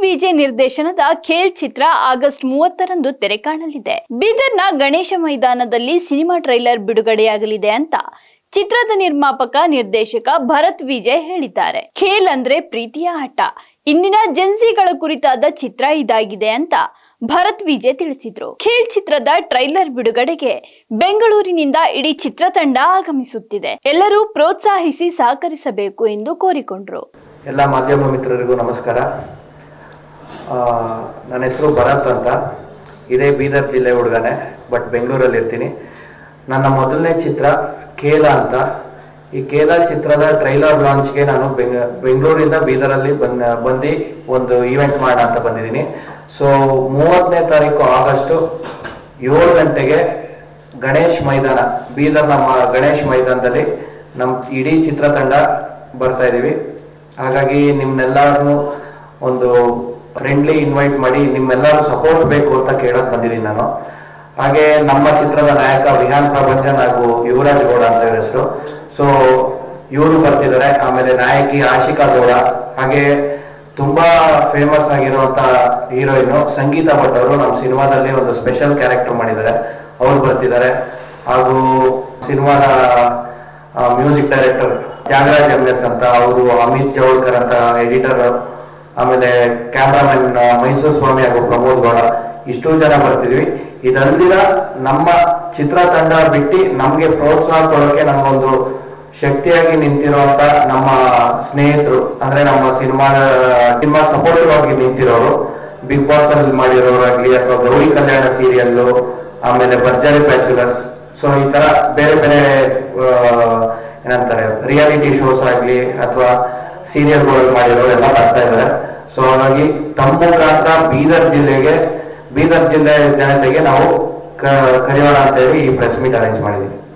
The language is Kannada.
ವಿಜಯ್ ನಿರ್ದೇಶನದ ಖೇಲ್ ಚಿತ್ರ ಆಗಸ್ಟ್ 30ರಂದು ತೆರೆ ಕಾಣಲಿದೆ. ಬೀದರ್ನ ಗಣೇಶ ಮೈದಾನದಲ್ಲಿ ಸಿನಿಮಾ ಟ್ರೈಲರ್ ಬಿಡುಗಡೆಯಾಗಲಿದೆ ಅಂತ ಚಿತ್ರದ ನಿರ್ಮಾಪಕ ನಿರ್ದೇಶಕ ಭರತ್ ವಿಜಯ್ ಹೇಳಿದ್ದಾರೆ. ಖೇಲ್ ಅಂದ್ರೆ ಪ್ರೀತಿಯ ಆಟ. ಇಂದಿನ ಜೆನ್ಸಿಗಳ ಕುರಿತಾದ ಚಿತ್ರ ಇದಾಗಿದೆ ಅಂತ ಭರತ್ ವಿಜಯ್ ತಿಳಿಸಿದ್ರು. ಖೇಲ್ ಚಿತ್ರದ ಟ್ರೈಲರ್ ಬಿಡುಗಡೆಗೆ ಬೆಂಗಳೂರಿನಿಂದ ಇಡೀ ಚಿತ್ರತಂಡ ಆಗಮಿಸುತ್ತಿದೆ. ಎಲ್ಲರೂ ಪ್ರೋತ್ಸಾಹಿಸಿ ಸಹಕರಿಸಬೇಕು ಎಂದು ಕೋರಿಕೊಂಡ್ರು. ಎಲ್ಲ ಮಾಧ್ಯಮ ಮಿತ್ರರಿಗೂ ನಮಸ್ಕಾರ. ನನ್ನ ಹೆಸರು ಭರತ್ ಅಂತ. ಇದೇ ಬೀದರ್ ಜಿಲ್ಲೆ ಹುಡುಗನೇ, ಬಟ್ ಬೆಂಗಳೂರಲ್ಲಿ ಇರ್ತೀನಿ. ನನ್ನ ಮೊದಲನೇ ಚಿತ್ರ ಕೇಲ ಅಂತ. ಈ ಕೇಲ ಚಿತ್ರದ ಟ್ರೈಲರ್ ಲಾಂಚ್ಗೆ ನಾನು ಬೆಂಗಳೂರಿಂದ ಬೀದರಲ್ಲಿ ಬಂದು ಒಂದು ಈವೆಂಟ್ ಮಾಡೋಣ ಅಂತ ಬಂದಿದ್ದೀನಿ. ಸೊ 30ನೇ ತಾರೀಕು ಆಗಸ್ಟು 7 ಗಂಟೆಗೆ ಗಣೇಶ್ ಮೈದಾನ, ಬೀದರ್ನ ಗಣೇಶ್ ಮೈದಾನದಲ್ಲಿ ನಮ್ಮ ಇಡೀ ಚಿತ್ರತಂಡ ಬರ್ತಾ ಇದ್ದೀವಿ. ಹಾಗಾಗಿ ನಿಮ್ಮೆಲ್ಲರನ್ನು ಒಂದು ಫ್ರೆಂಡ್ಲಿ ಇನ್ವೈಟ್ ಮಾಡಿ ನಿಮ್ಮೆಲ್ಲರೂ ಸಪೋರ್ಟ್ ಬೇಕು ಅಂತ ಕೇಳೋಕೆ ಬಂದಿದ್ದೀನಿ ನಾನು. ಹಾಗೆ ನಮ್ಮ ಚಿತ್ರದ ನಾಯಕ ವಿಹಾನ್ ಪ್ರಭಂಜನ್ ಹಾಗೂ ಯುವರಾಜ್ ಗೌಡ ಅಂತ ಇವ್ರ ಹೆಸರು. ಸೊ ಇವರು ಬರ್ತಿದ್ದಾರೆ. ಆಮೇಲೆ ನಾಯಕಿ ಆಶಿಕಾ ಗೌಡ, ಹಾಗೆ ತುಂಬಾ ಫೇಮಸ್ ಆಗಿರುವಂತ ಹೀರೋಯಿನ್ ಸಂಗೀತ ಭಟ್ ಅವರು ನಮ್ಮ ಸಿನಿಮಾದಲ್ಲಿ ಒಂದು ಸ್ಪೆಷಲ್ ಕ್ಯಾರೆಕ್ಟರ್ ಮಾಡಿದ್ದಾರೆ, ಅವ್ರು ಬರ್ತಿದ್ದಾರೆ. ಹಾಗೂ ಸಿನಿಮಾದ ಮ್ಯೂಸಿಕ್ ಡೈರೆಕ್ಟರ್ ತ್ಯಾಗರಾಜ್ MS ಅಂತ, ಅವರು ಅಮಿತ್ ಜವಳ್ಕರ್ ಅಂತ ಎಡಿಟರ್, ಆಮೇಲೆ ಕ್ಯಾಮ್ರಾಮನ್ ಮೈಸೂರು ಸ್ವಾಮಿ ಹಾಗೂ ಪ್ರಮೋದ್ ಗೌಡ, ಇಷ್ಟು ಜನ ಬರ್ತಿದ್ವಿ. ಇದಲ್ದಿರ ನಮ್ಮ ಚಿತ್ರತಂಡ ಬಿಟ್ಟು ನಮಗೆ ಪ್ರೋತ್ಸಾಹ ಕೊಡೋಕೆ ನಮಗೊಂದು ಶಕ್ತಿಯಾಗಿ ನಿಂತಿರುವಂತ ನಮ್ಮ ಸ್ನೇಹಿತರು, ಅಂದ್ರೆ ನಮ್ಮ ಸಿನಿಮಾ ಸಪೋರ್ಟಿವ್ ಆಗಿ ನಿಂತಿರೋರು, ಬಿಗ್ ಬಾಸ್ ಅಲ್ಲಿ ಮಾಡಿರೋರಾಗ್ಲಿ ಅಥವಾ ಗೌರಿ ಕಲ್ಯಾಣ ಸೀರಿಯಲ್ಲು, ಆಮೇಲೆ ಭರ್ಜರಿ ಬ್ಯಾಚುಲರ್ಸ್, ಸೊ ಈ ತರ ಬೇರೆ ಬೇರೆ ಏನಂತಾರೆ ರಿಯಾಲಿಟಿ ಶೋಸ್ ಆಗ್ಲಿ ಅಥವಾ ಸೀರಿಯಲ್ಗಳಲ್ಲಿ ಮಾಡಿರೋರು ಎಲ್ಲ ಬರ್ತಾ ಇದ್ದಾರೆ. ಸೊ ಹಾಗಾಗಿ ತಮ್ಮ ಮುಖಾಂತರ ಬೀದರ್ ಜಿಲ್ಲೆ ಜನತೆಗೆ ನಾವು ಕರೆಯೋಣ ಅಂತ ಹೇಳಿ ಈ ಪ್ರೆಸ್ ಮೀಟ್ ಅರೇಂಜ್ ಮಾಡಿದ್ದೀವಿ.